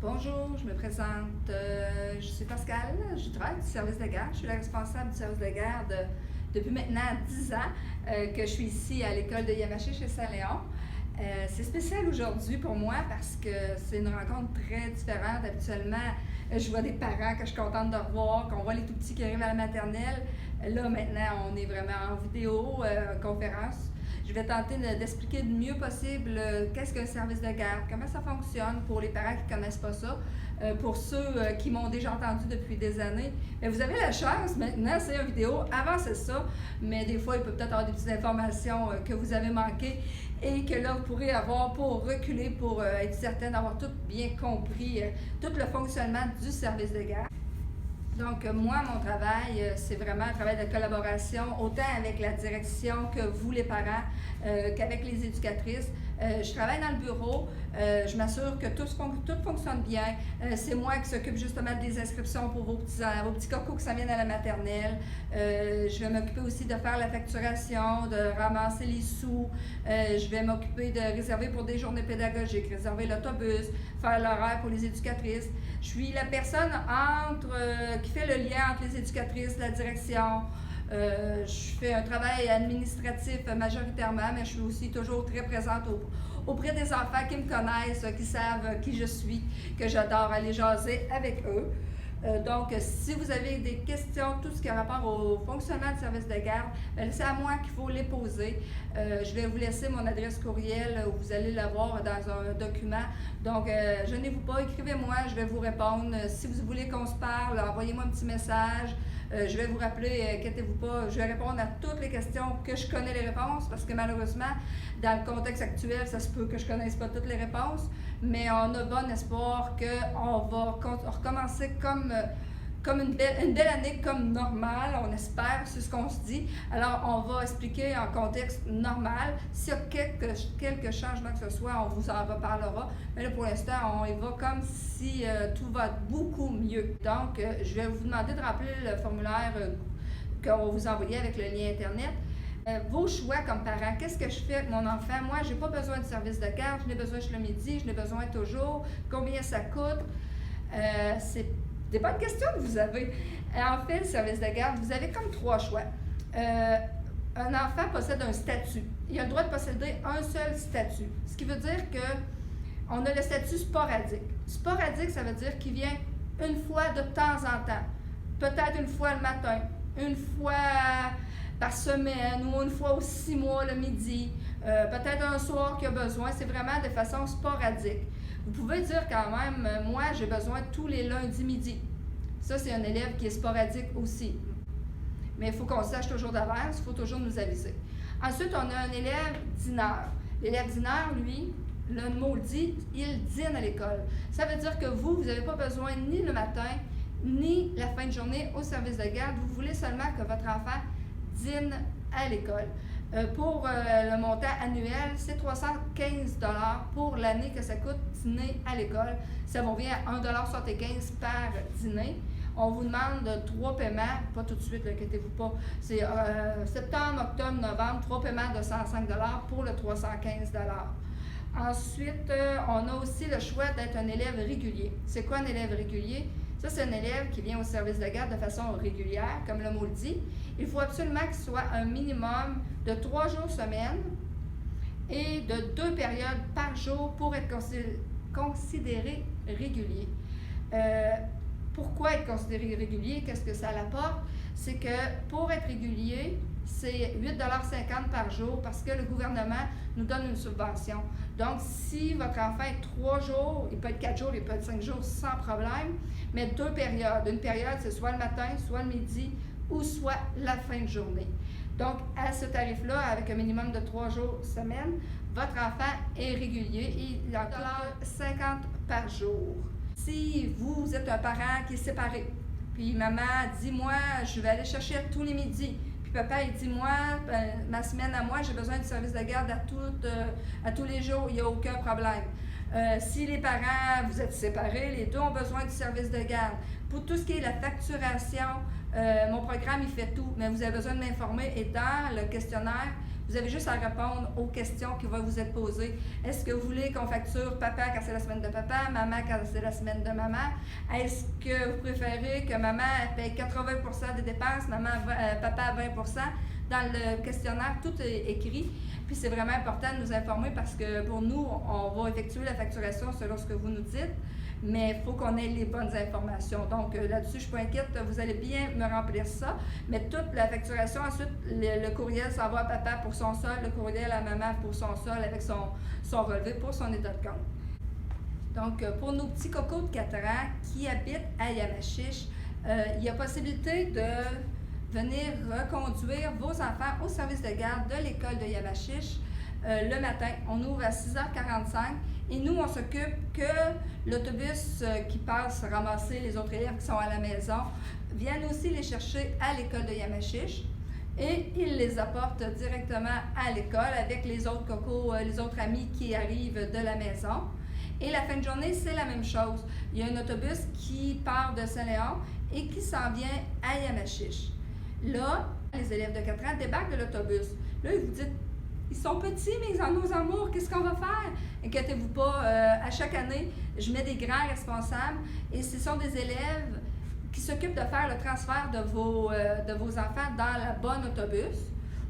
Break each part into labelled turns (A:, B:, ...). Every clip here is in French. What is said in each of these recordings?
A: Bonjour, je me présente. Je suis Pascal, je travaille du service de garde. Je suis la responsable du service de garde depuis maintenant 10 ans que je suis ici à l'école de Yamaché chez Saint-Léon. C'est spécial aujourd'hui pour moi parce que c'est une rencontre très différente. Habituellement, je vois des parents que je suis contente de revoir, qu'on voit les tout-petits qui arrivent à la maternelle. Là, maintenant, on est vraiment en vidéo, conférence. Je vais tenter d'expliquer du mieux possible qu'est-ce qu'un service de garde, comment ça fonctionne pour les parents qui ne connaissent pas ça. Pour ceux qui m'ont déjà entendu depuis des années, vous avez la chance maintenant, c'est une vidéo, avant c'est ça, mais des fois il peut peut-être avoir des petites informations que vous avez manquées et que là vous pourrez avoir pour reculer, pour être certain d'avoir tout bien compris, tout le fonctionnement du service de garde. Donc, moi, mon travail, c'est vraiment un travail de collaboration, autant avec la direction que vous, les parents, qu'avec les éducatrices. Je travaille dans le bureau, je m'assure que tout fonctionne bien. C'est moi qui s'occupe justement des inscriptions pour vos petits cocos qui s'en viennent à la maternelle. Je vais m'occuper aussi de faire la facturation, de ramasser les sous. Je vais m'occuper de réserver pour des journées pédagogiques, réserver l'autobus, faire l'horaire pour les éducatrices. Je suis la personne qui fait le lien entre les éducatrices, la direction. Je fais un travail administratif majoritairement, mais je suis aussi toujours très présente auprès des enfants qui me connaissent, qui savent qui je suis, que j'adore aller jaser avec eux. Donc, si vous avez des questions, tout ce qui a rapport au fonctionnement du service de garde, c'est à moi qu'il faut les poser. Je vais vous laisser mon adresse courriel où vous allez l'avoir dans un document. Donc, gênez-vous pas, écrivez-moi, je vais vous répondre. Si vous voulez qu'on se parle, envoyez-moi un petit message. Je vais vous rappeler, inquiétez-vous pas, je vais répondre à toutes les questions que je connais les réponses parce que malheureusement, dans le contexte actuel, ça se peut que je ne connaisse pas toutes les réponses, mais on a bon espoir qu'on va recommencer comme une belle année comme normale, on espère, c'est ce qu'on se dit. Alors, on va expliquer en contexte normal. S'il y a quelques changements que ce soit, on vous en reparlera. Mais là, pour l'instant, on y va comme si tout va beaucoup mieux. Donc, je vais vous demander de remplir le formulaire qu'on va vous envoyer avec le lien Internet. Vos choix comme parents, qu'est-ce que je fais avec mon enfant? Moi, je n'ai pas besoin de service de garde, je n'ai besoin chez le midi, je n'ai besoin toujours. Combien ça coûte? C'est des bonnes questions que vous avez. En fait, le service de garde, vous avez comme 3 choix. Un enfant possède un statut. Il a le droit de posséder un seul statut. Ce qui veut dire qu'on a le statut sporadique. Sporadique, ça veut dire qu'il vient une fois de temps en temps. Peut-être une fois le matin, une fois par semaine ou une fois aux 6 mois le midi. Peut-être un soir qu'il a besoin. C'est vraiment de façon sporadique. Vous pouvez dire quand même, moi, j'ai besoin tous les lundis midi. Ça, c'est un élève qui est sporadique aussi. Mais il faut qu'on sache toujours d'avance, il faut toujours nous aviser. Ensuite, on a un élève dîneur. L'élève dîneur, lui, le mot dit, il dîne à l'école. Ça veut dire que vous n'avez pas besoin ni le matin, ni la fin de journée au service de garde. Vous voulez seulement que votre enfant dîne à l'école. Pour le montant annuel, c'est 315 $ pour l'année que ça coûte dîner à l'école. Ça vous revient à 1,75 $ par dîner. On vous demande 3 paiements, pas tout de suite, inquiétez-vous pas. C'est septembre, octobre, novembre, 3 paiements de 105 $ pour le 315 $. Ensuite, on a aussi le choix d'être un élève régulier. C'est quoi un élève régulier? Ça, c'est un élève qui vient au service de garde de façon régulière, comme le mot le dit. Il faut absolument qu'il soit un minimum de 3 jours semaine et de 2 périodes par jour pour être considéré régulier. Pourquoi être considéré régulier? Qu'est-ce que ça apporte? C'est que pour être régulier, c'est 8,50 $ par jour parce que le gouvernement nous donne une subvention. Donc, si votre enfant est 3 jours, il peut être 4 jours, il peut être 5 jours sans problème, mais 2 périodes. Une période, c'est soit le matin, soit le midi ou soit la fin de journée. Donc, à ce tarif-là, avec un minimum de 3 jours semaine, votre enfant est régulier et il en coûte 50 $ par jour. Si vous êtes un parent qui est séparé, puis maman dit, moi, je vais aller chercher tous les midis, puis papa, il dit, moi, ma semaine à moi, j'ai besoin du service de garde à tous les jours, il n'y a aucun problème. Si les parents, vous êtes séparés, les deux ont besoin du service de garde. Pour tout ce qui est la facturation, mon programme, il fait tout, mais vous avez besoin de m'informer et dans le questionnaire, Vous avez juste à répondre aux questions qui vont vous être posées. Est-ce que vous voulez qu'on facture papa quand c'est la semaine de papa, maman quand c'est la semaine de maman? Est-ce que vous préférez que maman paye 80% des dépenses, papa 20%? Dans le questionnaire, tout est écrit. Puis c'est vraiment important de nous informer parce que pour nous, on va effectuer la facturation selon ce que vous nous dites, mais il faut qu'on ait les bonnes informations. Donc là-dessus, je ne suis pas inquiète, vous allez bien me remplir ça. Mais toute la facturation, ensuite, le courriel s'en va à papa pour son sol, le courriel à maman pour son sol avec son relevé pour son état de compte. Donc pour nos petits cocos de 4 ans qui habitent à Yamachiche, il y a possibilité de venir reconduire vos enfants au service de garde de l'école de Yamachiche le matin. On ouvre à 6h45 et nous, on s'occupe que l'autobus qui passe ramasser les autres élèves qui sont à la maison vienne aussi les chercher à l'école de Yamachiche et ils les apportent directement à l'école avec les autres cocos, les autres amis qui arrivent de la maison. Et la fin de journée, c'est la même chose. Il y a un autobus qui part de Saint-Léon et qui s'en vient à Yamachiche. Là, les élèves de 4 ans débarquent de l'autobus. Là, vous dites, ils sont petits, mais ils en ont amour, qu'est-ce qu'on va faire? Inquiétez-vous pas, à chaque année, je mets des grands responsables et ce sont des élèves qui s'occupent de faire le transfert de vos enfants dans la bonne autobus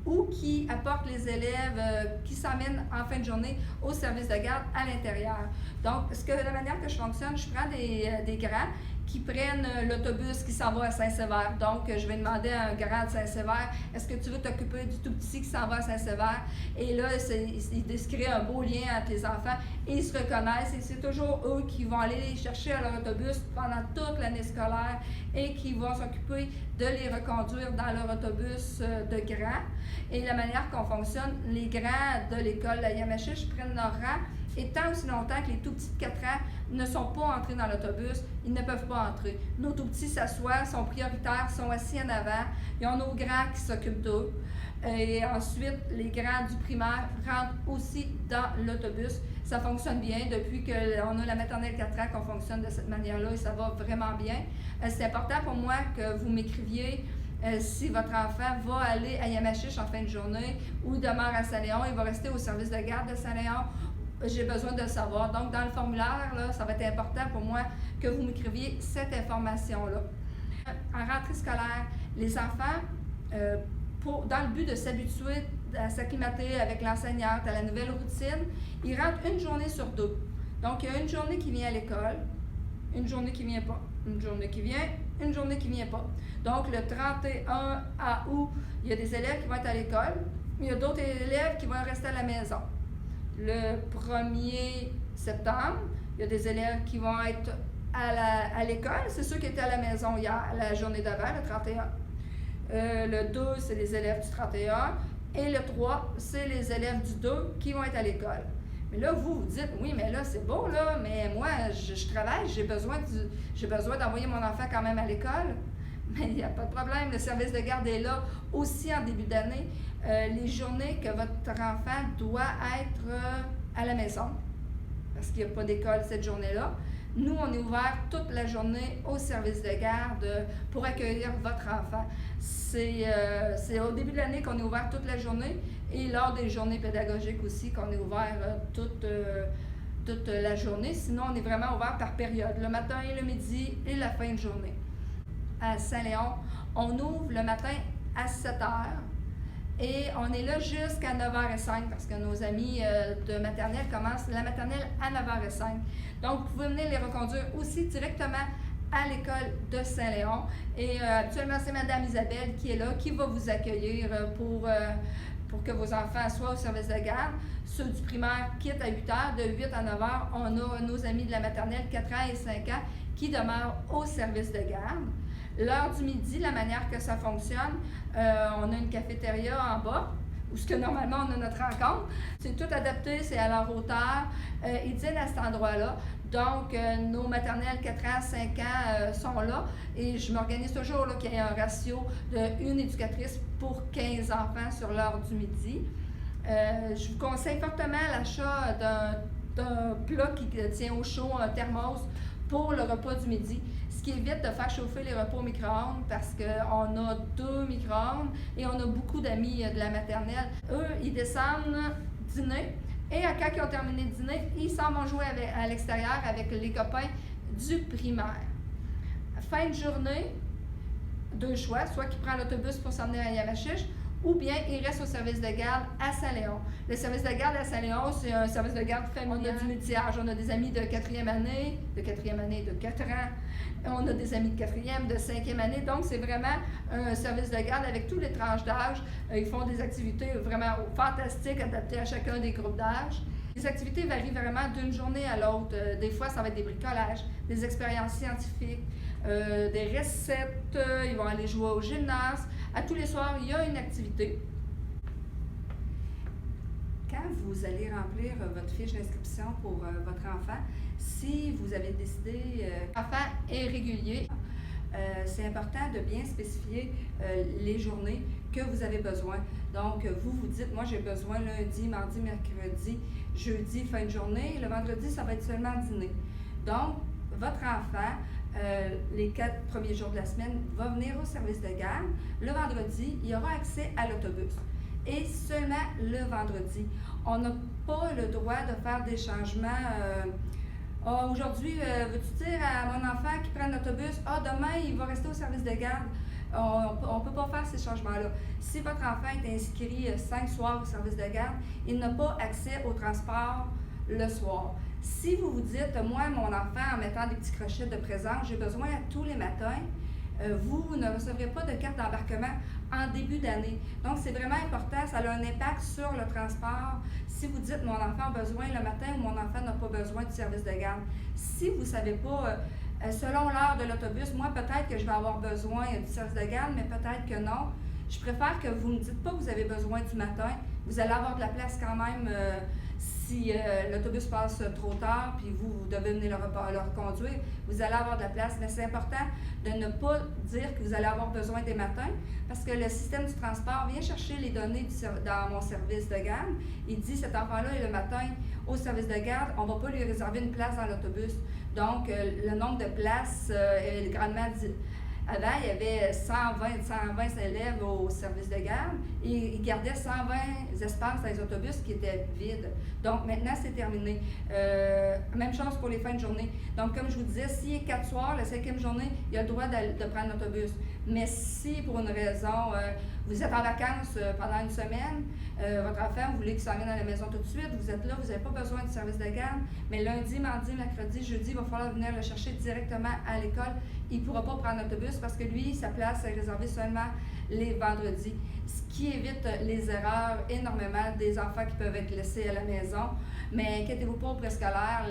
A: ou qui apportent les élèves qui s'emmènent en fin de journée au service de garde à l'intérieur. Donc, la manière que je fonctionne, je prends des grands qui prennent l'autobus qui s'en va à Saint-Sévère. Donc, je vais demander à un grand de Saint-Sévère, est-ce que tu veux t'occuper du tout petit qui s'en va à Saint-Sévère? Et là, il se crée un beau lien entre les enfants et ils se reconnaissent. Et c'est toujours eux qui vont aller les chercher à leur autobus pendant toute l'année scolaire et qui vont s'occuper de les reconduire dans leur autobus de grands. Et la manière qu'on fonctionne, les grands de l'école de Yamachiche prennent leur rang. Et tant aussi longtemps que les tout petits de 4 ans ne sont pas entrés dans l'autobus, ils ne peuvent pas entrer. Nos tout petits s'assoient, sont prioritaires, sont assis en avant. Ils ont nos grands qui s'occupent d'eux. Et ensuite, les grands du primaire rentrent aussi dans l'autobus. Ça fonctionne bien depuis qu'on a la maternelle 4 ans qu'on fonctionne de cette manière-là et ça va vraiment bien. C'est important pour moi que vous m'écriviez si votre enfant va aller à Yamachiche en fin de journée ou il demeure à Saint-Léon, il va rester au service de garde de Saint-Léon. J'ai besoin de le savoir. Donc, dans le formulaire, là, ça va être important pour moi que vous m'écriviez cette information-là. En rentrée scolaire, les enfants, dans le but de s'habituer à s'acclimater avec l'enseignante, à la nouvelle routine, ils rentrent une journée sur 2. Donc, il y a une journée qui vient à l'école, une journée qui ne vient pas, une journée qui vient, une journée qui ne vient pas. Donc, le 31 août, il y a des élèves qui vont être à l'école, mais il y a d'autres élèves qui vont rester à la maison. Le 1er septembre, il y a des élèves qui vont être à l'école. C'est ceux qui étaient à la maison hier, la journée d'avant, le 31. Le 2, c'est les élèves du 31. Et le 3, c'est les élèves du 2 qui vont être à l'école. Mais là, vous dites, oui, mais là, c'est beau, là, mais moi, je travaille, j'ai besoin d'envoyer mon enfant quand même à l'école. Mais il n'y a pas de problème, le service de garde est là aussi en début d'année. Les journées que votre enfant doit être à la maison, parce qu'il n'y a pas d'école cette journée-là. Nous, on est ouvert toute la journée au service de garde pour accueillir votre enfant. C'est au début de l'année qu'on est ouvert toute la journée et lors des journées pédagogiques aussi qu'on est ouvert toute la journée. Sinon, on est vraiment ouvert par période, le matin et le midi et la fin de journée. À Saint-Léon, on ouvre le matin à 7h et on est là jusqu'à 9h05 parce que nos amis de maternelle commencent la maternelle à 9h05. Donc, vous pouvez venir les reconduire aussi directement à l'école de Saint-Léon. Et actuellement, c'est Mme Isabelle qui est là, qui va vous accueillir pour que vos enfants soient au service de garde. Ceux du primaire quittent à 8h, de 8 à 9h. On a nos amis de la maternelle 4 ans et 5 ans qui demeurent au service de garde. L'heure du midi, la manière que ça fonctionne, on a une cafétéria en bas, où ce que normalement on a notre rencontre. C'est tout adapté, c'est à leur hauteur. Ils dînent à cet endroit-là. Donc, nos maternelles 4 ans, 5 ans sont là. Et je m'organise toujours qu'il y ait un ratio d'une éducatrice pour 15 enfants sur l'heure du midi. Je vous conseille fortement l'achat d'un plat qui tient au chaud, un thermos, pour le repas du midi, ce qui évite de faire chauffer les repas au micro-ondes parce qu'on a 2 micro-ondes et on a beaucoup d'amis de la maternelle. Eux, ils descendent dîner et quand ils ont terminé de dîner, ils s'en vont jouer à l'extérieur avec les copains du primaire. Fin de journée, 2 choix, soit qu'ils prennent l'autobus pour s'emmener à Yamachiche, ou bien ils restent au service de garde à Saint-Léon. Le service de garde à Saint-Léon, c'est un service de garde familial. On a du multi-âge, on a des amis de 4e année, de 4 ans, on a des amis de 4e, de 5e année, donc c'est vraiment un service de garde avec tous les tranches d'âge. Ils font des activités vraiment fantastiques, adaptées à chacun des groupes d'âge. Les activités varient vraiment d'une journée à l'autre. Des fois, ça va être des bricolages, des expériences scientifiques, des recettes, ils vont aller jouer au gymnase. À tous les soirs, il y a une activité. Quand vous allez remplir votre fiche d'inscription pour votre enfant, si vous avez décidé l'enfant est régulier, c'est important de bien spécifier les journées que vous avez besoin. Donc, vous vous dites, moi j'ai besoin lundi, mardi, mercredi, jeudi, fin de journée. Le vendredi, ça va être seulement dîner. Donc, votre enfant, les 4 premiers jours de la semaine, va venir au service de garde. Le vendredi, il aura accès à l'autobus. Et seulement le vendredi. On n'a pas le droit de faire des changements. Aujourd'hui, veux-tu dire à mon enfant qui prenne l'autobus, demain, il va rester au service de garde. On ne peut pas faire ces changements-là. Si votre enfant est inscrit 5 soirs au service de garde, il n'a pas accès au transport le soir. Si vous vous dites, moi, mon enfant, en mettant des petits crochets de présence, j'ai besoin à tous les matins, vous ne recevrez pas de carte d'embarquement en début d'année. Donc, c'est vraiment important, ça a un impact sur le transport. Si vous dites, mon enfant a besoin le matin ou mon enfant n'a pas besoin du service de garde. Si vous ne savez pas, selon l'heure de l'autobus, moi, peut-être que je vais avoir besoin du service de garde, mais peut-être que non. Je préfère que vous ne me dites pas que vous avez besoin du matin. Vous allez avoir de la place quand même si l'autobus passe trop tard puis vous devez venir le reconduire. Vous allez avoir de la place, mais c'est important de ne pas dire que vous allez avoir besoin des matins parce que le système du transport vient chercher les données dans mon service de garde. Il dit cet enfant-là est le matin au service de garde, on ne va pas lui réserver une place dans l'autobus. Donc, le nombre de places est grandement dit. Avant, il y avait 120 élèves au service de garde et ils gardaient 120 espaces dans les autobus qui étaient vides. Donc, maintenant, c'est terminé. Même chose pour les fins de journée. Donc, comme je vous disais, s'il est 4 soirs, la 5e journée, il a le droit de prendre l'autobus. Mais si, pour une raison, vous êtes en vacances pendant une semaine, votre enfant, vous voulez qu'il s'en vienne à la maison tout de suite, vous êtes là, vous n'avez pas besoin du service de garde, mais lundi, mardi, mercredi, jeudi, il va falloir venir le chercher directement à l'école. Il ne pourra pas prendre l'autobus parce que lui, sa place est réservée seulement les vendredis, ce qui évite les erreurs énormément des enfants qui peuvent être laissés à la maison. Mais inquiétez-vous pas, au préscolaire,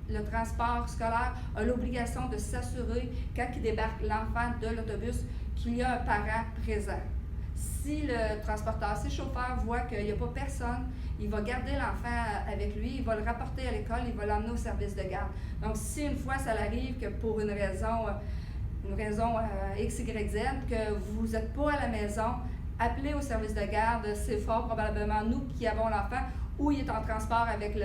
A: le transport scolaire a l'obligation de s'assurer, quand il débarque l'enfant de l'autobus, qu'il y a un parent présent. Si le transporteur, si le chauffeur voit qu'il n'y a pas personne, il va garder l'enfant avec lui, il va le rapporter à l'école, il va l'emmener au service de garde. Donc, si une fois ça arrive que pour une raison X, Y, Z, que vous n'êtes pas à la maison, appelez au service de garde, c'est fort probablement nous qui avons l'enfant ou il est en transport avec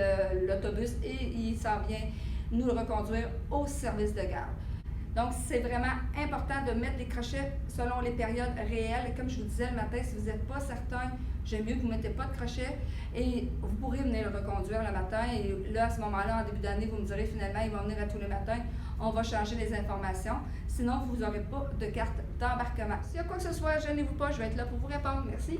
A: l'autobus et il s'en vient nous le reconduire au service de garde. Donc, c'est vraiment important de mettre les crochets selon les périodes réelles. Et comme je vous disais le matin, si vous n'êtes pas certain, j'aime mieux que vous ne mettez pas de crochet et vous pourrez venir le reconduire le matin. Et là, à ce moment-là, en début d'année, vous me direz finalement, il va venir à tous les matins. On va changer les informations. Sinon, vous n'aurez pas de carte d'embarquement. S'il y a quoi que ce soit, gênez-vous pas, je vais être là pour vous répondre. Merci.